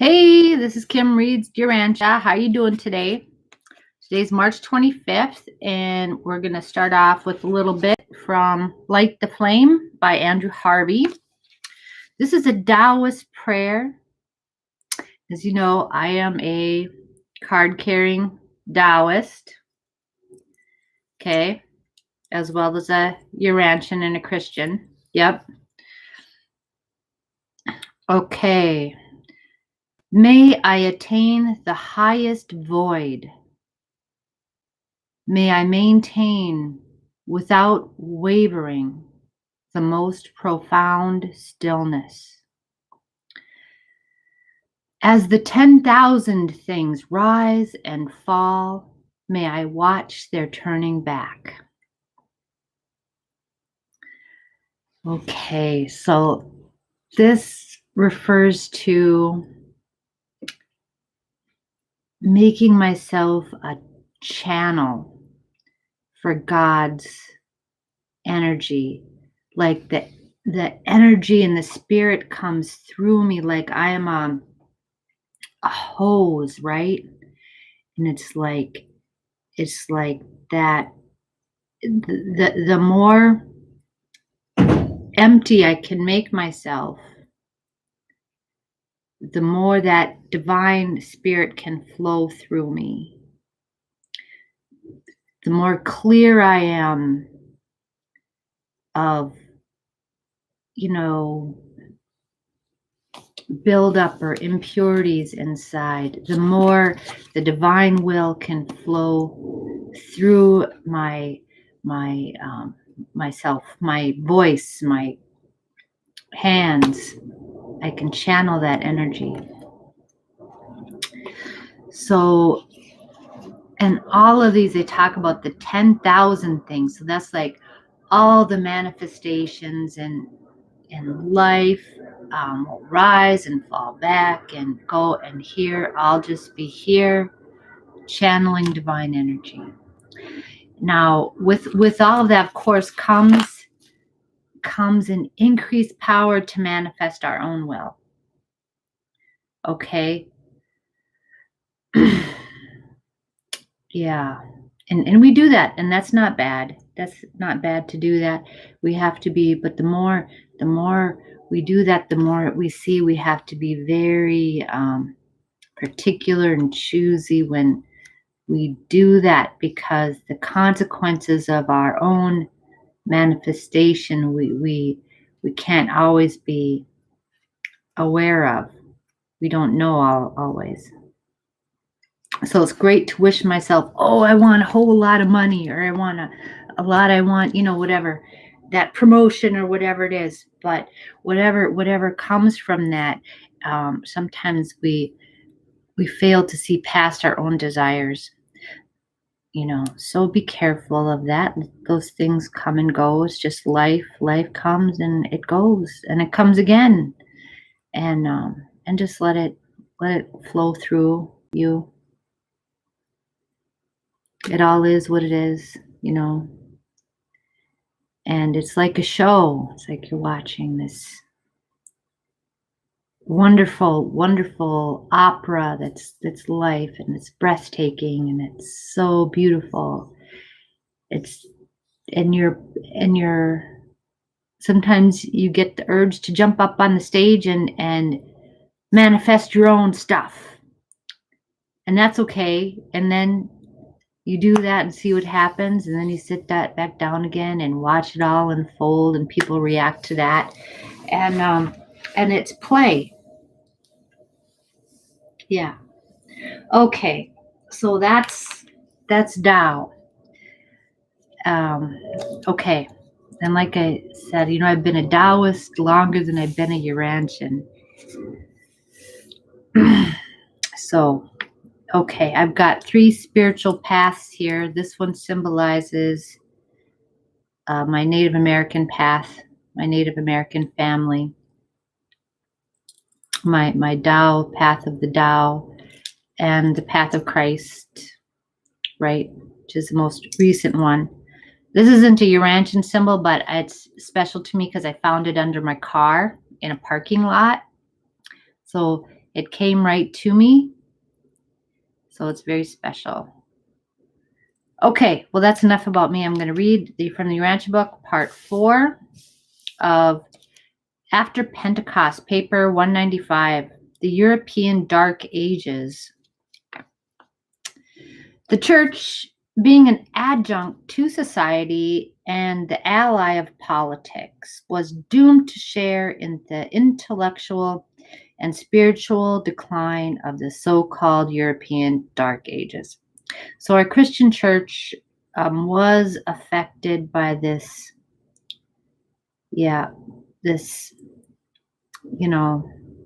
Hey, this is Kim Reads Urantia. How you doing today? Today's March 25th, and we're going to start off with a little bit from Light the Flame by Andrew Harvey. This is a Taoist prayer. As you know, I am a card-carrying Taoist, okay, as well as a Urantian and a Christian. Yep. Okay. May I attain the highest void. May I maintain without wavering the most profound stillness. As the 10,000 things rise and fall, may I watch their turning back. Okay, so this refers to making myself a channel for God's energy, like the energy and the spirit comes through me like I am a hose, right? And it's like that the more empty I can make myself, the more that divine spirit can flow through me. The more clear I am of, buildup or impurities inside, the more the divine will can flow through myself, my voice, my hands. I can channel that energy. So, and all of these, they talk about the 10,000 things. So that's like all the manifestations in life will rise and fall back and go, and here I'll just be here channeling divine energy. Now, with all of that, of course, comes an increased power to manifest our own will. Okay. Yeah. And we do that, and that's not bad. That's not bad to do that. We have to be, but the more we do that, the more we see we have to be very particular and choosy when we do that, because the consequences of our own manifestation we can't always be aware of. We don't know always. So it's great to wish myself, oh, I want a whole lot of money, or I want a lot, I want, whatever, that promotion or whatever it is. But whatever comes from that, sometimes we fail to see past our own desires. So be careful of that. Those things come and go. It's just life. Life comes and it goes, and it comes again. And just let it flow through you. It all is what it is, and it's like a show. It's like you're watching this wonderful opera that's life, and it's breathtaking, and it's so beautiful. And you're sometimes you get the urge to jump up on the stage and manifest your own stuff, and that's okay. And then you do that and see what happens, and then you sit that back down again and watch it all unfold, and people react to that, and it's play. Yeah. Okay. So that's Tao. Okay. And like I said, I've been a Taoist longer than I've been a Urantian. So, okay, I've got 3 spiritual paths here. This one symbolizes my Native American path, my Native American family, my Tao, path of the Tao, and the path of Christ, right, which is the most recent one. This isn't a Urantian symbol, but it's special to me because I found it under my car in a parking lot. So It came right to me. So it's very special. Okay, well, that's enough about me. I'm going to read from the Urantia book, part 4 of After Pentecost, paper 195, The European Dark Ages. The church, being an adjunct to society and the ally of politics, was doomed to share in the intellectual and spiritual decline of the so-called European Dark Ages. So our Christian church was affected by this,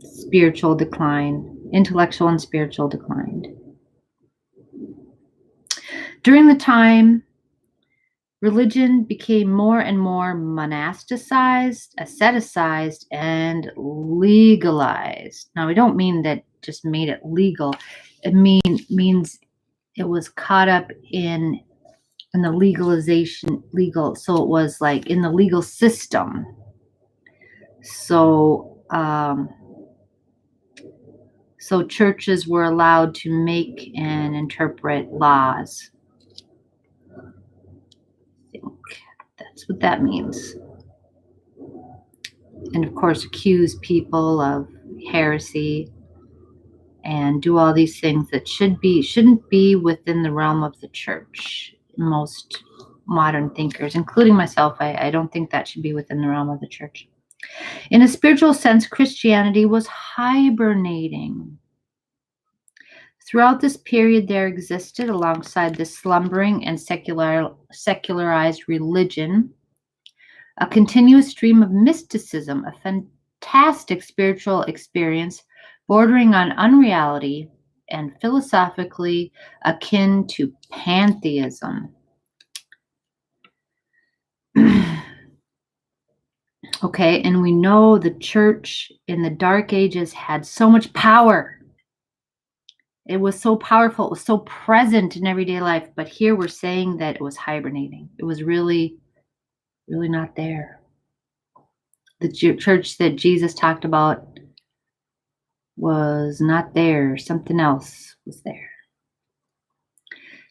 spiritual decline, intellectual and spiritual decline. During the time, religion became more and more monasticized, asceticized, and legalized. Now, we don't mean that just made it legal. It means it was caught up in the legalization, so it was like in the legal system. So, so churches were allowed to make and interpret laws. I think that's what that means. And of course, accuse people of heresy and do all these things that shouldn't be within the realm of the church. Most modern thinkers, including myself, I don't think that should be within the realm of the church. In a spiritual sense, Christianity was hibernating. Throughout this period, there existed, alongside this slumbering and secularized religion, a continuous stream of mysticism, a fantastic spiritual experience bordering on unreality and philosophically akin to pantheism. Okay, and we know the church in the Dark Ages had so much power. It was so powerful. It was so present in everyday life. But here we're saying that it was hibernating. It was really, really not there. The church that Jesus talked about was not there. Something else was there.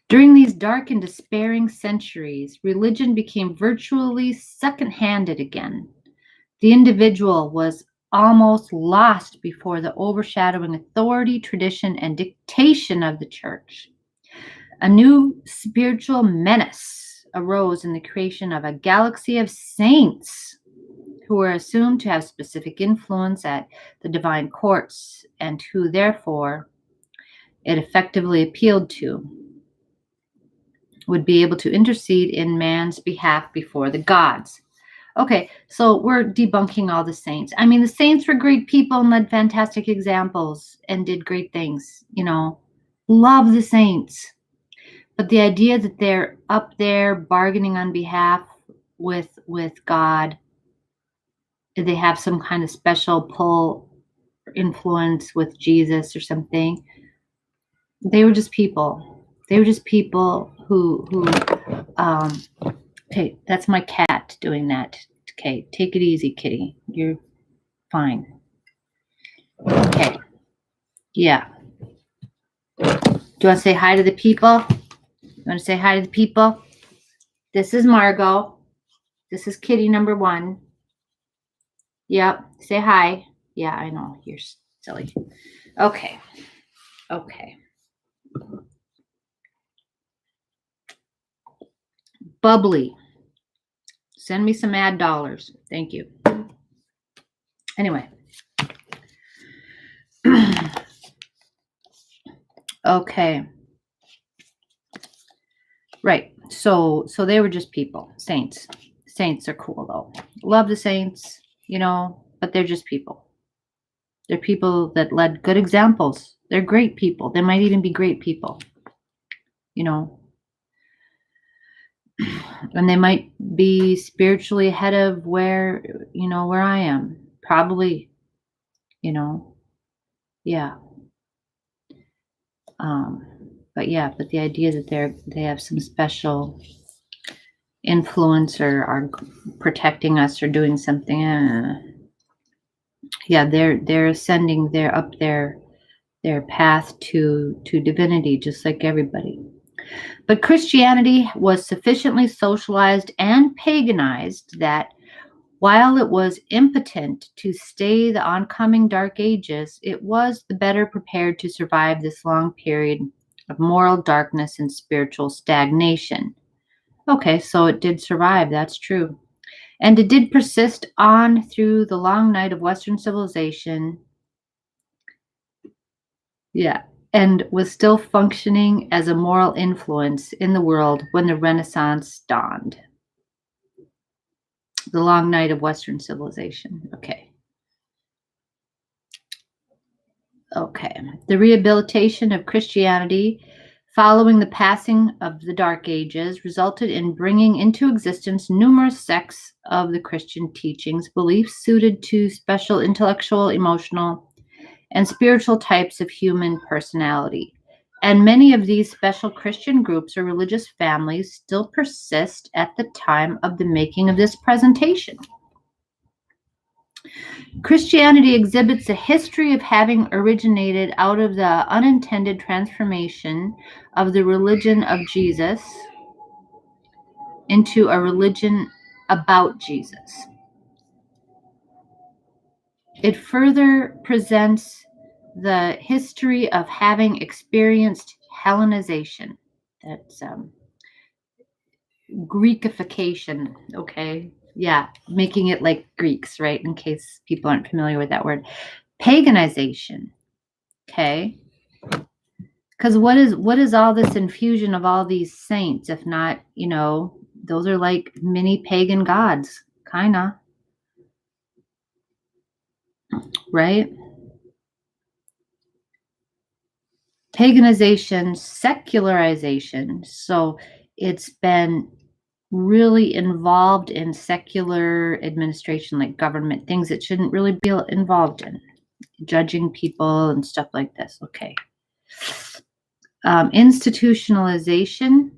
During these dark and despairing centuries, religion became virtually second-handed again. The individual was almost lost before the overshadowing authority, tradition, and dictation of the church. A new spiritual menace arose in the creation of a galaxy of saints who were assumed to have specific influence at the divine courts, and who, therefore, it effectively appealed to, would be able to intercede in man's behalf before the gods. Okay, so we're debunking all the saints. I mean, the saints were great people and led fantastic examples and did great things, love the saints. But the idea that they're up there bargaining on behalf with God, they have some kind of special pull or influence with Jesus or something. They were just people. They were just people who okay, that's my cat doing that. Okay, take it easy, kitty. You're fine. Okay. Yeah. Do you want to say hi to the people? You want to say hi to the people? This is Margot. This is kitty number 1. Yep. Say hi. Yeah, I know. You're silly. Okay. Okay. Bubbly. Send me some ad dollars. Thank you. Anyway. Okay. Right. So they were just people. Saints. Saints are cool though. Love the saints, but they're just people. They're people that led good examples. They're great people. They might even be great people. And they might be spiritually ahead of where I am. Probably, yeah. But the idea that they have some special influence or are protecting us or doing something, they're ascending, they're up there their path to divinity, just like everybody. But Christianity was sufficiently socialized and paganized that while it was impotent to stay the oncoming dark ages, it was the better prepared to survive this long period of moral darkness and spiritual stagnation. Okay, so it did survive, that's true. And it did persist on through the long night of Western civilization. Yeah, and was still functioning as a moral influence in the world when the Renaissance dawned. The long night of Western civilization. Okay. The rehabilitation of Christianity following the passing of the Dark Ages resulted in bringing into existence numerous sects of the Christian teachings, beliefs suited to special intellectual, emotional, and spiritual types of human personality. And many of these special Christian groups or religious families still persist at the time of the making of this presentation. Christianity exhibits a history of having originated out of the unintended transformation of the religion of Jesus into a religion about Jesus. It further presents the history of having experienced Hellenization. That's Greekification, okay? Yeah, making it like Greeks, right? In case people aren't familiar with that word. Paganization, okay? Because what is all this infusion of all these saints, if not, those are like mini pagan gods, kinda, right? Paganization, secularization. So it's been really involved in secular administration, like government things it shouldn't really be involved in, judging people and stuff like this. Okay. Institutionalization,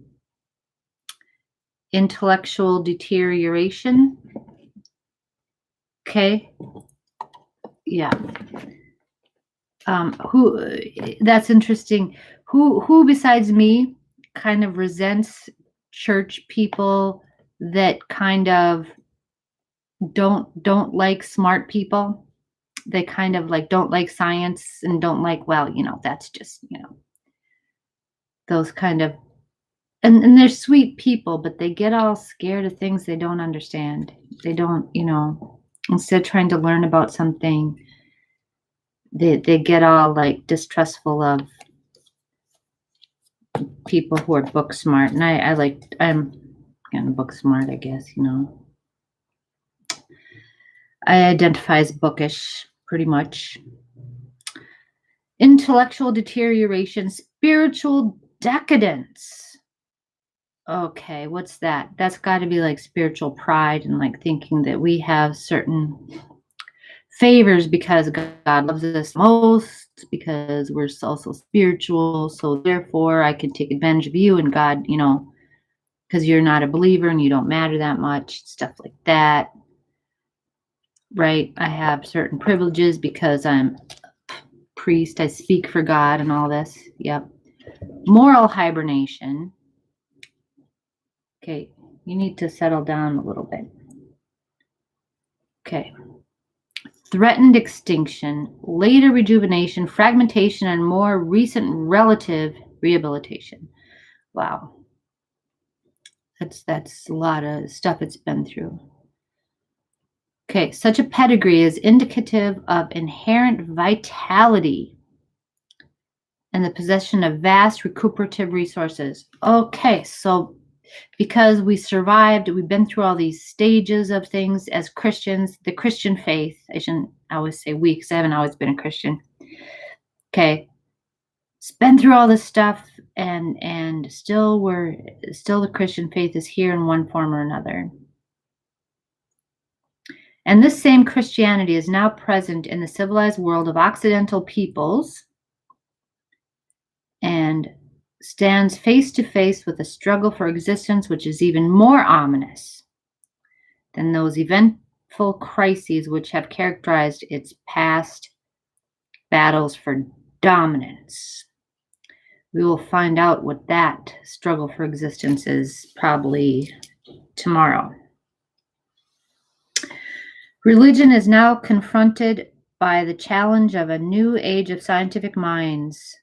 intellectual deterioration. Okay. Yeah. Who? That's interesting. Who besides me kind of resents church people that kind of don't like smart people? They kind of like don't like science and don't like, well, that's just, those kind of, and they're sweet people, but they get all scared of things they don't understand. They don't, instead of trying to learn about something, they get all like distrustful of people who are book smart. And I'm kind of book smart, I guess, I identify as bookish pretty much. Intellectual deterioration, spiritual decadence. Okay, what's that? That's got to be like spiritual pride and like thinking that we have certain favors because God loves us most, because we're also spiritual. So therefore, I can take advantage of you and God, because you're not a believer and you don't matter that much, stuff like that. Right? I have certain privileges because I'm a priest, I speak for God and all this. Yep. Moral hibernation. Okay, you need to settle down a little bit. Okay. Threatened extinction, later rejuvenation, fragmentation, and more recent relative rehabilitation. Wow. That's a lot of stuff it's been through. Okay, such a pedigree is indicative of inherent vitality and the possession of vast recuperative resources. Okay, so because we survived, we've been through all these stages of things as Christians, the Christian faith, I shouldn't always say we, because I haven't always been a Christian. Okay, it's been through all this stuff, and still the Christian faith is here in one form or another. And this same Christianity is now present in the civilized world of Occidental peoples and stands face to face with a struggle for existence which is even more ominous than those eventful crises which have characterized its past battles for dominance. We will find out what that struggle for existence is probably tomorrow. Religion is now confronted by the challenge of a new age of scientific minds.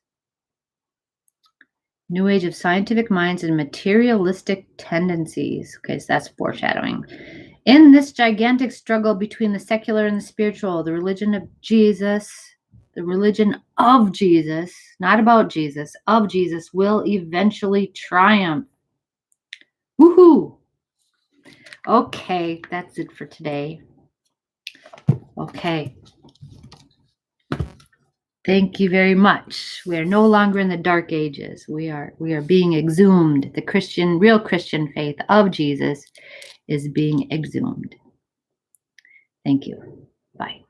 New age of scientific minds and materialistic tendencies. Okay, so that's foreshadowing. In this gigantic struggle between the secular and the spiritual, the religion of Jesus, not about Jesus, of Jesus, will eventually triumph. Woohoo! Okay, that's it for today. Okay. Thank you very much. We are no longer in the dark ages. We are being exhumed. The real Christian faith of Jesus is being exhumed. Thank you. Bye.